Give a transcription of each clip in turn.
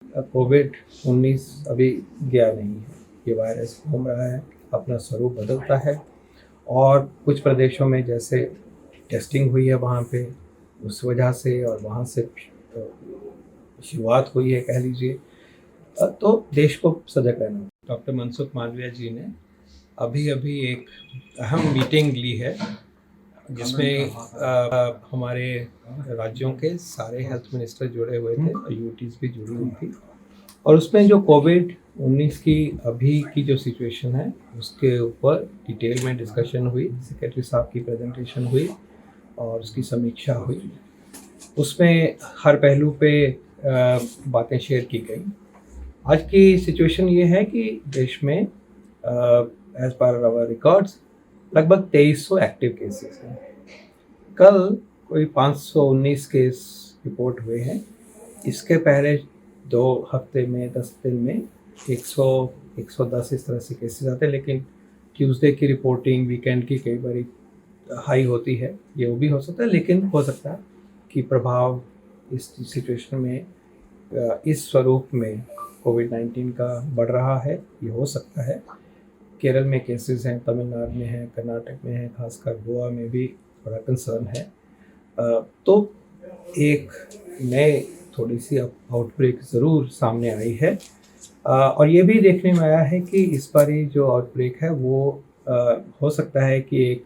कोविड-19 अभी गया नहीं है। ये वायरस घूम रहा है, अपना स्वरूप बदलता है और कुछ प्रदेशों में जैसे टेस्टिंग हुई है वहाँ पे, उस वजह से और वहाँ से शुरुआत हुई है कह लीजिए। तो देश को सजग रहना। डॉक्टर मनसुख मांडविया जी ने अभी-अभी एक अहम मीटिंग ली है जिसमें हमारे राज्यों के सारे हेल्थ मिनिस्टर जुड़े हुए थे और यूटीज़ भी जुड़ी हुई थी और उसमें जो कोविड-19 की अभी की जो सिचुएशन है उसके ऊपर डिटेल में डिस्कशन हुई, सेक्रेटरी साहब की प्रेजेंटेशन हुई और उसकी समीक्षा हुई। उसमें हर पहलू पे बातें शेयर की गई। आज की सिचुएशन ये है कि देश में एज पर आवर रिकॉर्ड्स लगभग 2300 एक्टिव केसेस हैं। कल कोई 519 केस रिपोर्ट हुए हैं। इसके पहले 2 हफ्ते में 10 दिन में 100-110 इस तरह से केसेस आते हैं, लेकिन ट्यूसडे की रिपोर्टिंग वीकेंड की कई बार हाई होती है। ये वो भी हो सकता है, लेकिन हो सकता है कि प्रभाव इस सिचुएशन में इस स्वरूप में कोविड-19 का बढ़ रहा है, ये हो सकता है। केरल में केसेस हैं, तमिलनाडु में हैं, कर्नाटक में हैं, खासकर गोवा में भी बड़ा कंसर्न है। तो एक नए थोड़ी सी आउटब्रेक ज़रूर सामने आई है और ये भी देखने में आया है कि इस बार ये जो आउटब्रेक है वो हो सकता है कि एक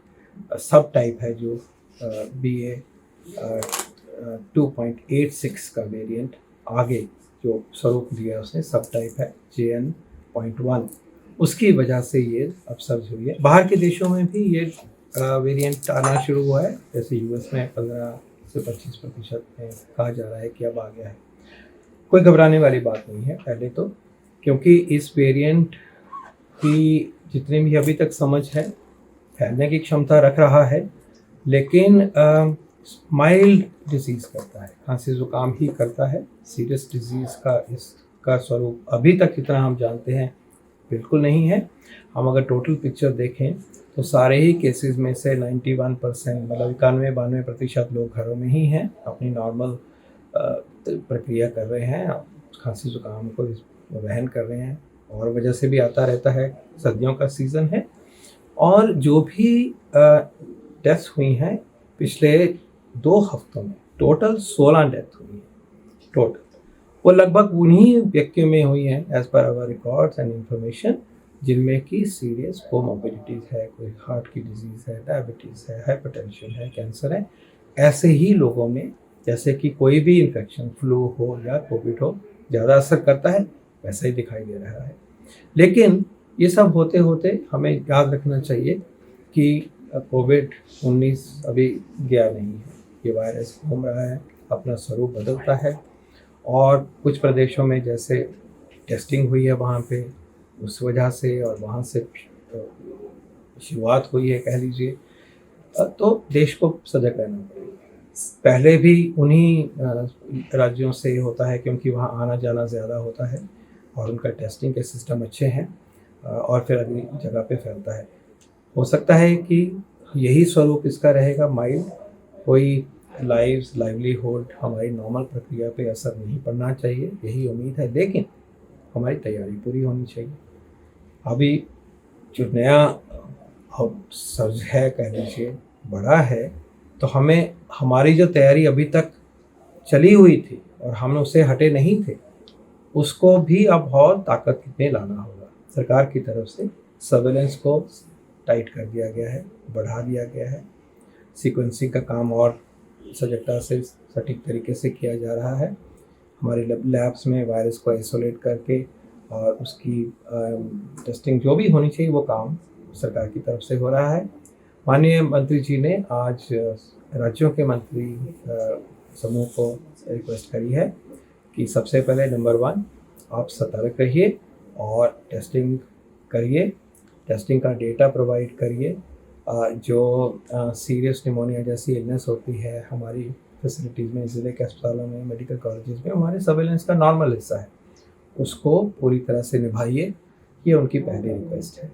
सब टाइप है जो BA 2.86 का वेरिएंट आगे जो स्वरूप लिया उसने सब टाइप है JN.1, उसकी वजह से ये अपसर्ज हुई है। बाहर के देशों में भी ये वेरिएंट आना शुरू हुआ है, जैसे यूएस में 15 से 25% में कहा जा रहा है कि अब आ गया है। कोई घबराने वाली बात नहीं है पहले तो, क्योंकि इस वेरिएंट की जितनी भी अभी तक समझ है फैलने की क्षमता रख रहा है, लेकिन माइल्ड डिजीज़ करता है, खांसी जुकाम ही करता है। सीरियस डिजीज़ का इसका स्वरूप अभी तक जितना हम जानते हैं बिल्कुल नहीं है। हम अगर टोटल पिक्चर देखें तो सारे ही केसेस में से 91% मतलब 91-92% लोग घरों में ही हैं, अपनी नॉर्मल प्रक्रिया कर रहे हैं, खांसी जुकाम को वहन कर रहे हैं और वजह से भी आता रहता है, सर्दियों का सीज़न है। और जो भी डेथ्स हुई हैं पिछले 2 हफ्तों में टोटल 16 डेथ हुई है टोटल। वो लगभग उन्हीं व्यक्तियों में हुई हैं as per hour records and information जिनमें कि सीरियस कोमॉर्बिडिटीज़ है, कोई हार्ट की डिजीज़ है, डायबिटीज़ है, हाइपरटेंशन है, कैंसर है। ऐसे ही लोगों में जैसे कि कोई भी इन्फेक्शन फ्लू हो या कोविड हो ज़्यादा असर करता है, वैसा ही दिखाई दे रहा है। लेकिन ये सब होते होते हमें याद रखना चाहिए कि कोविड-19 अभी गया नहीं है। ये वायरस घूम रहा है, अपना स्वरूप बदलता है और कुछ प्रदेशों में जैसे टेस्टिंग हुई है वहाँ पे, उस वजह से और वहाँ से शुरुआत हुई है कह लीजिए। तो देश को सजग रहना पड़ेगा। पहले भी उन्हीं राज्यों से होता है क्योंकि वहाँ आना जाना ज़्यादा होता है और उनका टेस्टिंग के सिस्टम अच्छे हैं और फिर अगली जगह पे फैलता है। हो सकता है कि यही स्वरूप इसका रहेगा माइल्ड, कोई लाइवलीहुड हमारी नॉर्मल प्रक्रिया पे असर नहीं पड़ना चाहिए, यही उम्मीद है। लेकिन हमारी तैयारी पूरी होनी चाहिए। अभी जो नया सर्ज है कह लीजिए बड़ा है, तो हमें हमारी जो तैयारी अभी तक चली हुई थी और हम उससे हटे नहीं थे, उसको भी अब और ताकत में लाना होगा। सरकार की तरफ से सर्वेलेंस को टाइट कर दिया गया है, बढ़ा दिया गया है, सीक्वेंसिंग का काम और सजगता से सटीक तरीके से किया जा रहा है। हमारे लैब्स में वायरस को आइसोलेट करके और उसकी टेस्टिंग जो भी होनी चाहिए वो काम सरकार की तरफ से हो रहा है। माननीय मंत्री जी ने आज राज्यों के मंत्री समूह को रिक्वेस्ट करी है कि सबसे पहले नंबर 1 आप सतर्क रहिए और टेस्टिंग करिए, टेस्टिंग का डेटा प्रोवाइड करिए। जो सीरियस निमोनिया जैसी इलनेस होती है हमारी फैसिलिटीज़ में, ज़िले के अस्पतालों में, मेडिकल कॉलेजेस में हमारे सर्वेलेंस का नॉर्मल हिस्सा है, उसको पूरी तरह से निभाइए, ये उनकी पहली रिक्वेस्ट है।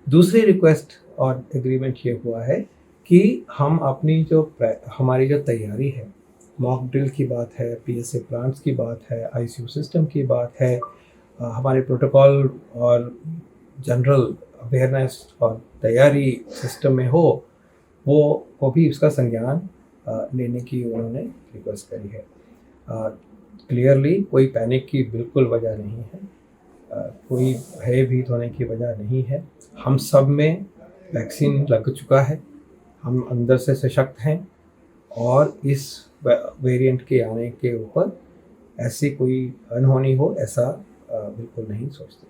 दूसरी रिक्वेस्ट और एग्रीमेंट ये हुआ है कि हम अपनी जो हमारी जो तैयारी है मॉक ड्रिल की बात है, पीएसए प्लांट्स की बात है, आईसीयू सिस्टम की बात है, हमारे प्रोटोकॉल और जनरल अवेयरनेस और तैयारी सिस्टम में हो, वो भी उसका संज्ञान लेने की उन्होंने रिक्वेस्ट करी है। क्लियरली कोई पैनिक की बिल्कुल वजह नहीं है, कोई भयभीत होने की वजह नहीं है। हम सब में वैक्सीन लग चुका है, हम अंदर से सशक्त हैं और इस वेरिएंट के आने के ऊपर ऐसी कोई अनहोनी हो ऐसा बिल्कुल नहीं सोचते।